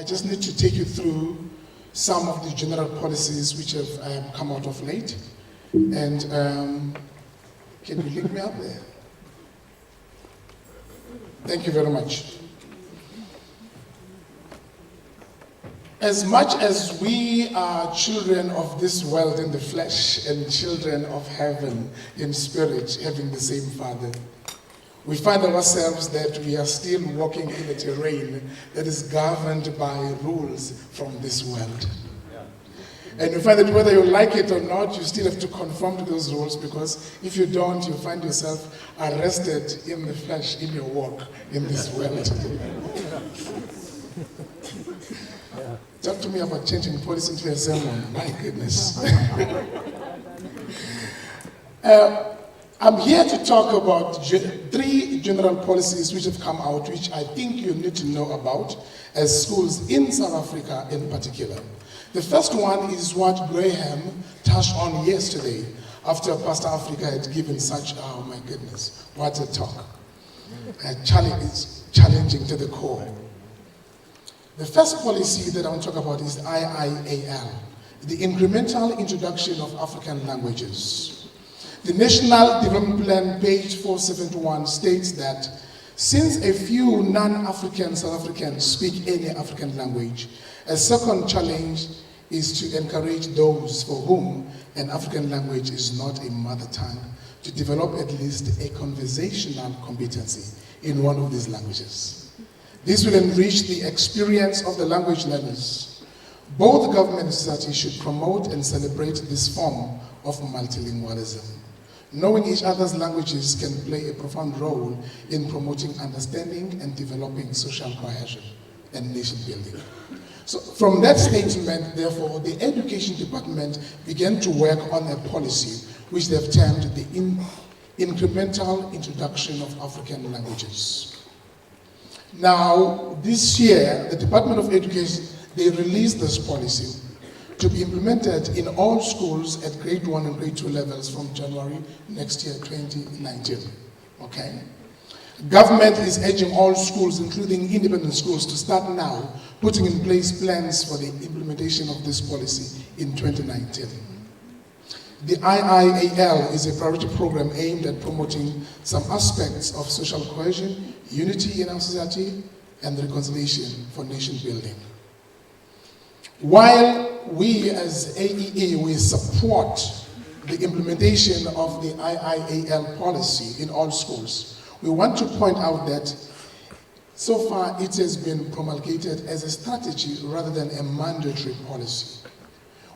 I just need to take you through some of the general policies which have come out of late. And can you link me up there? Thank you very much. As much as we are children of this world in the flesh and children of heaven in spirit, having the same Father, we find ourselves that we are still walking in a terrain that is governed by rules from this world. And you find that whether you like it or not, you still have to conform to those rules, because if you don't, you find yourself arrested in the flesh in your walk in this world. Talk to me about changing policy into a sermon. My goodness. I'm here to talk about three general policies which have come out, which I think you need to know about as schools in South Africa in particular. The first one is what Graham touched on yesterday after Pastor Africa had given such, oh my goodness, what a talk. Challenging to the core. The first policy that I want to talk about is IIAL, the Incremental Introduction of African Languages. The National Development Plan, page 471, states that since a few non-African South Africans speak any African language, a second challenge is to encourage those for whom an African language is not a mother tongue to develop at least a conversational competency in one of these languages. This will enrich the experience of the language learners. Both government and society should promote and celebrate this form of multilingualism. Knowing each other's languages can play a profound role in promoting understanding and developing social cohesion and nation building. So from that statement, therefore, the Education Department began to work on a policy which they've termed the Incremental Introduction of African Languages. Now, this year, the Department of Education, they released this policy to be implemented in all schools at grade 1 and grade 2 levels from January next year, 2019, okay? Government is urging all schools, including independent schools, to start now putting in place plans for the implementation of this policy in 2019. The IIAL is a priority program aimed at promoting some aspects of social cohesion, unity in our society, and reconciliation for nation building. While we as AEA, we support the implementation of the IIAL policy in all schools, we want to point out that so far it has been promulgated as a strategy rather than a mandatory policy.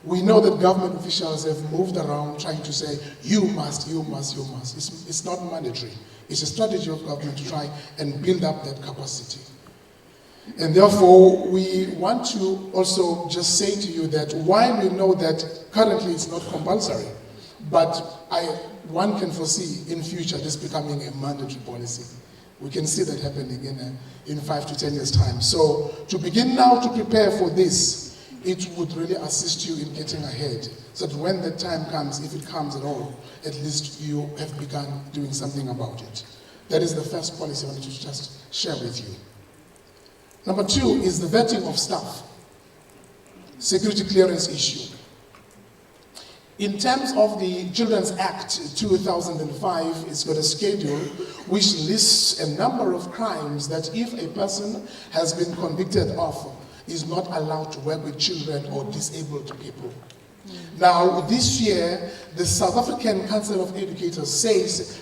We know that government officials have moved around trying to say, you must, you must, you must. It's not mandatory. It's a strategy of government to try and build up that capacity. And therefore, we want to also just say to you that while we know that currently it's not compulsory, but one can foresee in future this becoming a mandatory policy. We can see that happening in 5 to 10 years' time. So to begin now to prepare for this, it would really assist you in getting ahead, so that when the time comes, if it comes at all, at least you have begun doing something about it. That is the first policy I wanted to just share with you. Number 2 is the vetting of staff, security clearance issue. In terms of the Children's Act 2005, it's got a schedule which lists a number of crimes that if a person has been convicted of, is not allowed to work with children or disabled people. Now, this year, the South African Council of Educators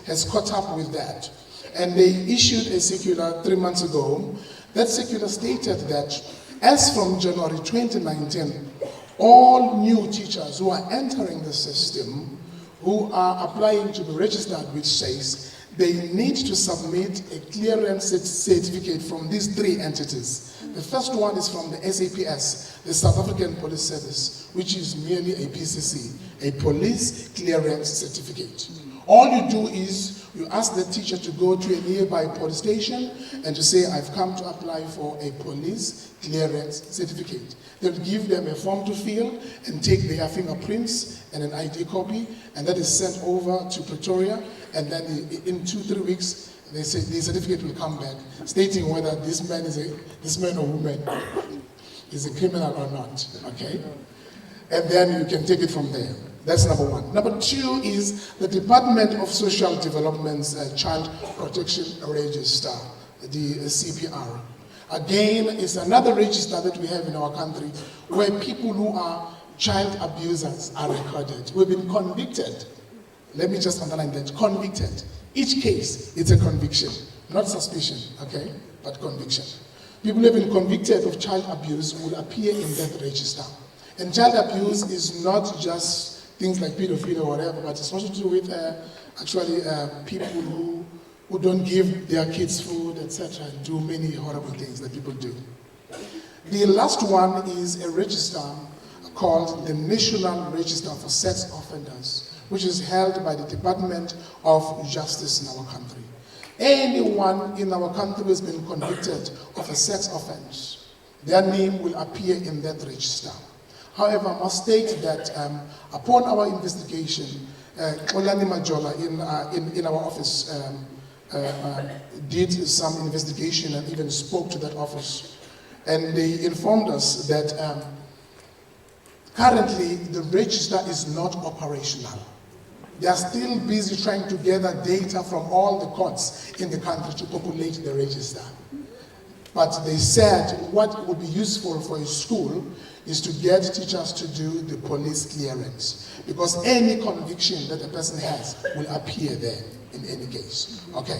has caught up with that. And they issued a circular 3 months ago. That circular stated that as from January 2019, all new teachers who are entering the system, who are applying to be registered with SACE, they need to submit a clearance certificate from these 3 entities. The first one is from the SAPS, the South African Police Service, which is merely a PCC, a police clearance certificate. All you do is you ask the teacher to go to a nearby police station and to say, I've come to apply for a police clearance certificate. They'll give them a form to fill and take their fingerprints and an ID copy, and that is sent over to Pretoria, and then in 2-3 weeks, they say the certificate will come back, stating whether this man or woman is a criminal or not, okay? And then you can take it from there. That's number one. Number two is the Department of Social Development's Child Protection Register, the CPR. Again, it's another register that we have in our country where people who are child abusers are recorded. We've been convicted. Let me just underline that, convicted. Each case, it's a conviction, not suspicion, okay, but conviction. People who have been convicted of child abuse will appear in that register. And child abuse is not just things like pedophilia or whatever, but it's also to do with people who don't give their kids food, etc., and do many horrible things that people do. The last one is a register called the National Register for Sex Offenders, which is held by the Department of Justice in our country. Anyone in our country who has been convicted of a sex offense, their name will appear in that register. However, I must state that upon our investigation, Olani Majola in our office did some investigation and even spoke to that office. And they informed us that currently the register is not operational. They are still busy trying to gather data from all the courts in the country to populate the register. But they said what would be useful for a school is to get teachers to do the police clearance, because any conviction that a person has will appear there in any case. Okay.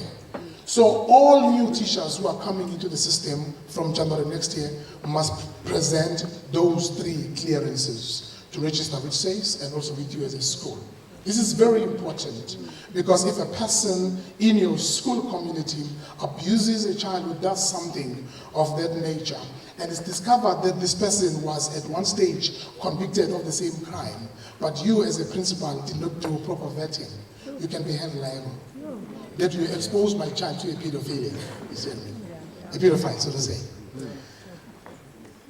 So all new teachers who are coming into the system from January next year must present those 3 clearances to register with SACE and also with you as a school. This is very important, because if a person in your school community abuses a child who does something of that nature, and it's discovered that this person was at one stage convicted of the same crime, but you as a principal did not do proper vetting, you can be held liable. That you exposed my child to a pedophilia, a pedophile, so to say.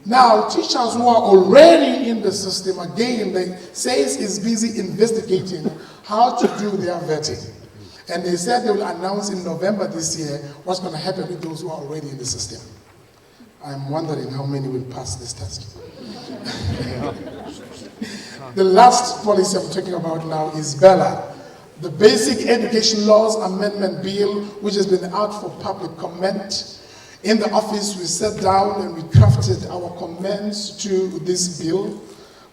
Now, teachers who are already in the system, again, they say is busy investigating how to do their vetting. And they said they will announce in November this year what's going to happen with those who are already in the system. I'm wondering how many will pass this test. The last policy I'm talking about now is BELA, the Basic Education Laws Amendment Bill, which has been out for public comment. In the office, we sat down and we crafted our comments to this bill.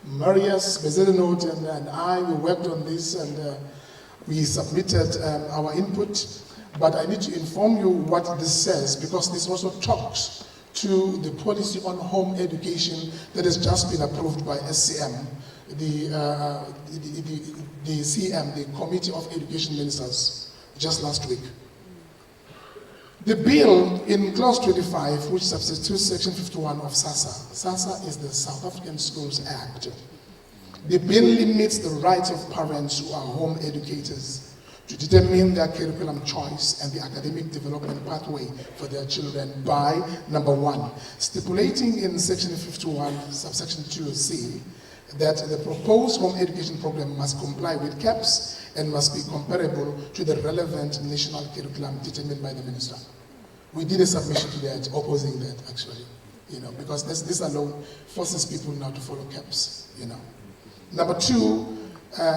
Marius Bezedenot and I, we worked on this, and we submitted our input. But I need to inform you what this says, because this also talks to the policy on home education that has just been approved by SCM, the CM, the Committee of Education Ministers, just last week. The bill in clause 25, which substitutes section 51 of SASA. SASA is the South African Schools Act. The bill limits the rights of parents who are home educators to determine their curriculum choice and the academic development pathway for their children by, number 1, stipulating in section 51, subsection 2C, that the proposed home education program must comply with CAPS and must be comparable to the relevant national curriculum determined by the minister. We did a submission to that, opposing that actually, because this alone forces people now to follow CAPS, Number 2,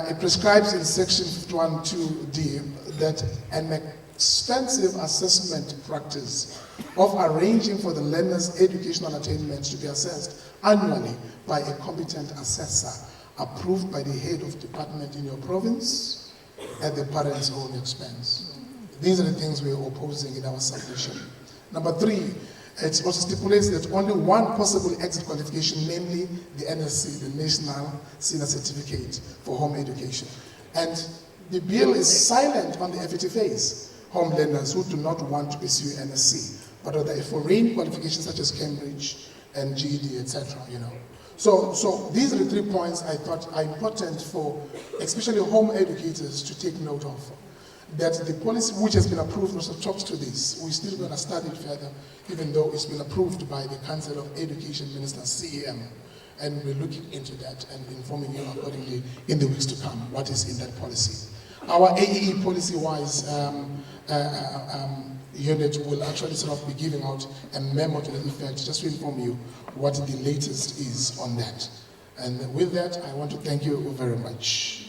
it prescribes in section 51(2)D that an extensive assessment practice of arranging for the learner's educational attainments to be assessed annually by a competent assessor approved by the head of department in your province at the parent's own expense. These are the things we are opposing in our submission. Number 3, it also stipulates that only one possible exit qualification, namely the NSC, the National Senior Certificate for Home Education. And the bill is silent on the FET phase, home learners who do not want to pursue NSC, but rather a foreign qualification such as Cambridge and GED, etc. So these are the 3 points I thought are important for especially home educators to take note of. That the policy which has been approved also talks to this. We're still going to study it further, even though it's been approved by the Council of Education Minister, CEM. And we're looking into that and informing you accordingly in the weeks to come what is in that policy. Our AEE policy-wise unit will actually sort of be giving out a memo to the effect, just to inform you what the latest is on that. And with that, I want to thank you very much.